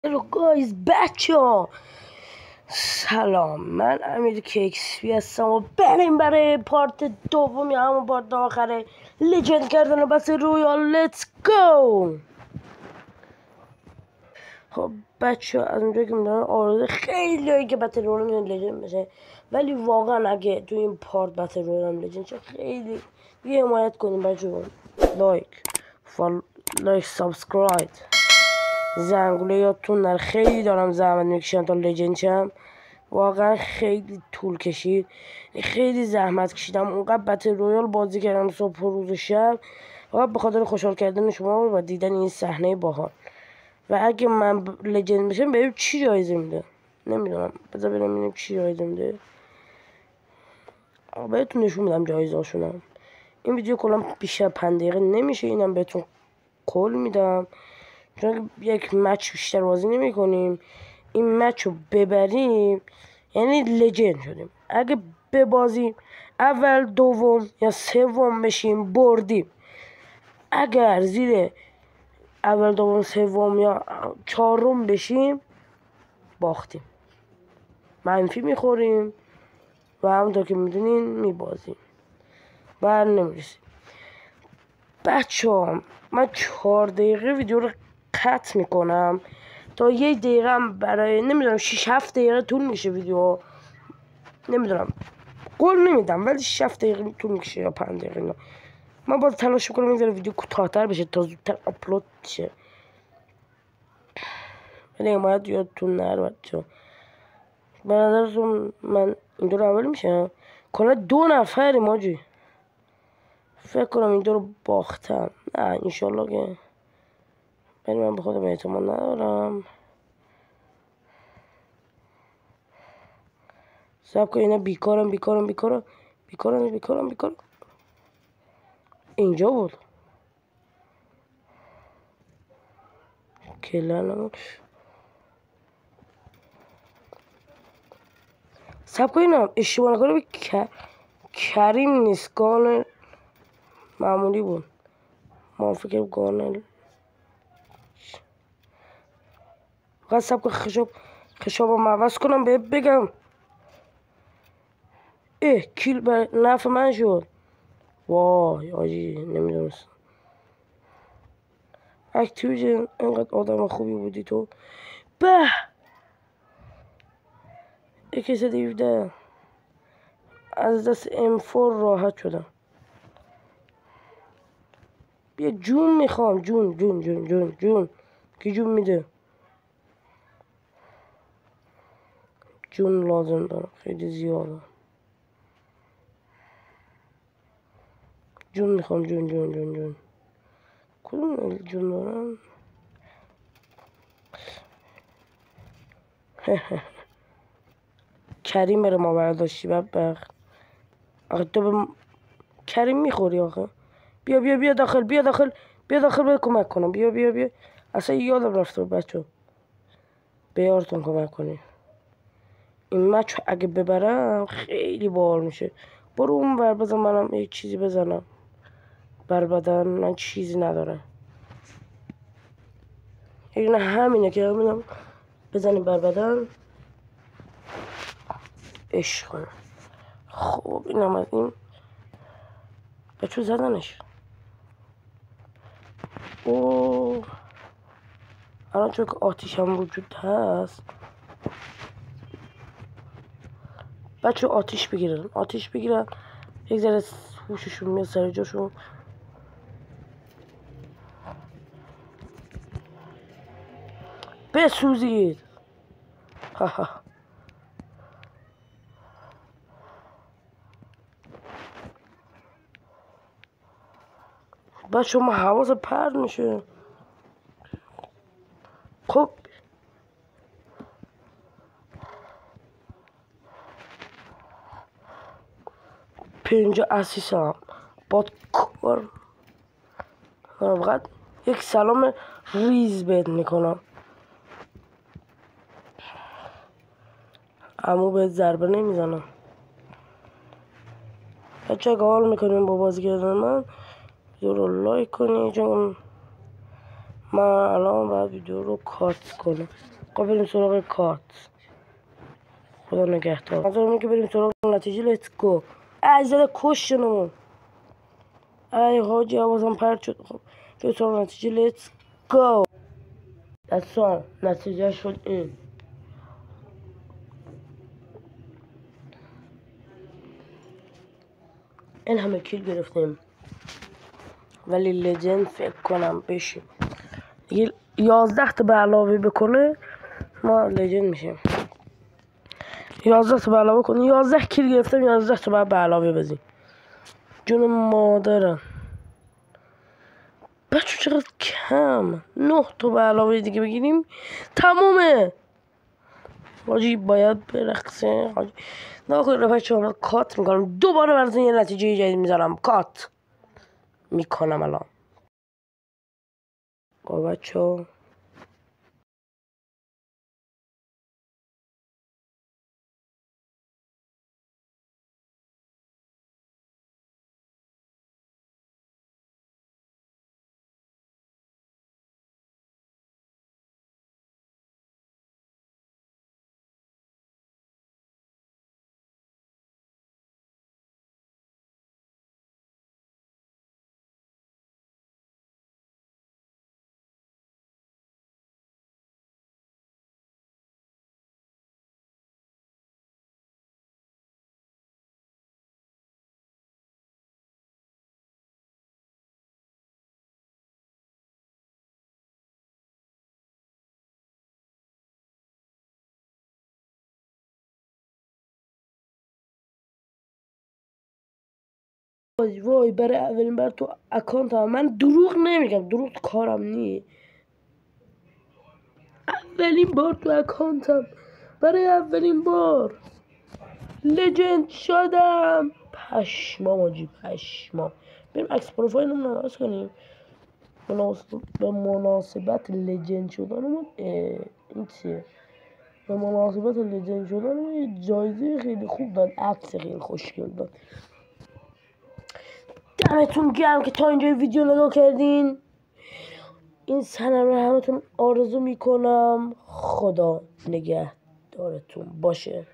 هلو گایز بچه ها سلام، من امیر کیکسپی هستم و بریم برای پارت دومی همون پارت آخره لجند کردن بس رویال. لیتس گو. خب بچه ها از اونجایی که میدونم آرزو خیلی هایی که بتل رویال میدونم لجند بشه، ولی واقعا اگه تو این پارت بتل رویال لجند چه خیلی یه حمایت کنیم بچه ها. لایک سابسکرایب زنگوله یادتون نره. خیلی دارم زحمت میکشم تا لجند شم، واقعا خیلی طول کشید، خیلی زحمت کشیدم، اونقدر بتل رویال بازی کردم صبح و روز و شب فقط به خاطر خوشحال کردن شما و دیدن این صحنه باحال. و اگه من لجند بشم ببینیم چی جایزه میده، نمیدونم، بذار ببینیم چی جایزه میده. بهتون نشون میدم جایزه هاشونم. این ویدیو کلا بیشتر 5 دقیقه نمیشه، اینم بهتون قول میدم، چون یک مچ بیشتر بازی نمی کنیم. این مچ رو ببریم یعنی لجند شدیم. اگه ببازیم اول دوم یا سوم بشیم بردیم. اگر زیر اول دوم سوم یا چهارم بشیم باختیم، منفی میخوریم و همونطور که میدونین میبازیم و نمیرسیم. بچه ها من 4 دقیقه ویدیو رو قطع میکنم تا 1 دقیقه هم برای نمیدونم 6-7 دقیقه طول میشه ویدیو، نمیدونم، قول نمیدم، ولی 6-7 دقیقه طول میشه یا 5 دقیقه. نه من باید تلاش میکنم این ویدیو کوتاه‌تر بشه تا زودتر آپلود شه، ولی حمایت یادتون نره بچه‌ها. به نظرتون من این دور اول میشم؟ کلا 2 نفریم آجی، فکر کنم این دور رو باختم. نه انشالله که، ولی من به خودم اعتماد ندارم. سب کن اینا بیکارم. اینجا بود کلنمو. سب کن اینا اشتباه نکنه کریم نیست، گان معمولی بود. ما فکر گان فقط سب کن خشابم عوض کنم بهت بگم. کیل به نفع من شد. وای آجی نمیدونست اکتیویژن انقدر آدم خوبی بودی تو. به کسی 17 از دست M4 راحت شدم. بیا جون میخوام، جون کی جون میده؟ جون لازم دارم خیلی زیاده. جون میخوام، جون کدوم جون دارم؟ کریم بره ما برداشتی بدبخت. آخه تو به کریم میخوری آخه. بیا داخل به کمک کنم. بیا اصلا یادم رفته بچه، به یارتون کمک کنی. این مچ اگه ببرم خیلی باحال میشه. برو اون ور بزن، منم یک چیزی بزنم بر بدن من چیزی نداره. این همینه که همینم بزنیم بر بدن عشق کنه. خب اینم از این. بچه زدنش. اوه الان چون که آتیش هم وجود هست بچه آتیش بگیرن یک ذره هوششون میاد سر جاشون. بسوزید. بچه ما حواس پرد میشه. خب پنجا اسیسم با کار فقط یک سلام ریز بهت میکنم. امو بهت ضربه نمیزنم. بچه اگه حال میکنیم با بازی کردن من ویدیو رو لایک کنی، چون من الان باید ویدیو رو کات کنم. خب بریم سراغ کات. خدا نگهدار. منظورم که بریم سراغ نتیجه. لیتس گو. عجله کشتنمون. ای حاجی حواسم پرت شد. خب بریم سراغ نتیجه. لیتس گو. دستان نتیجه شد این همه کیل گرفتیم، ولی لجند فکر کنم بشیم. دیگه 11 تا به علاوه بکنه ما لجند میشیم. 11 تا به علاوه کنه. 11 کیل گرفتم. 11 تا باید به علاوه بزنیم. جون مادرم بچه چقدر کم. 9 تا به علاوه دیگه بگیریم تمومه. حاجی باید برقصه. حاجی ناخوی رو بچه من کات میکنم. دوباره براتون یه نتیجه جدید میذارم. کات میکنم الان. با بچه ها وای برای اولین بار تو اکانت هم. من دروغ نمیگم، دروغ کارم نی. اولین بار تو اکانتم برای اولین بار لجند شدم. پشمام آجی پشمام. بریم عکس پروفایلمون رو عوض کنیم به مناسبت لجند شدنمون. این چیه؟ به مناسبت لجند شدنمون یه جایزه خیلی خوب داد. عکس خیلی خوشگل داد. دمتون گرم که تا اینجا ویدیو نگاه کردین. این سنه رو همتون آرزو میکنم. خدا نگهدارتون باشه.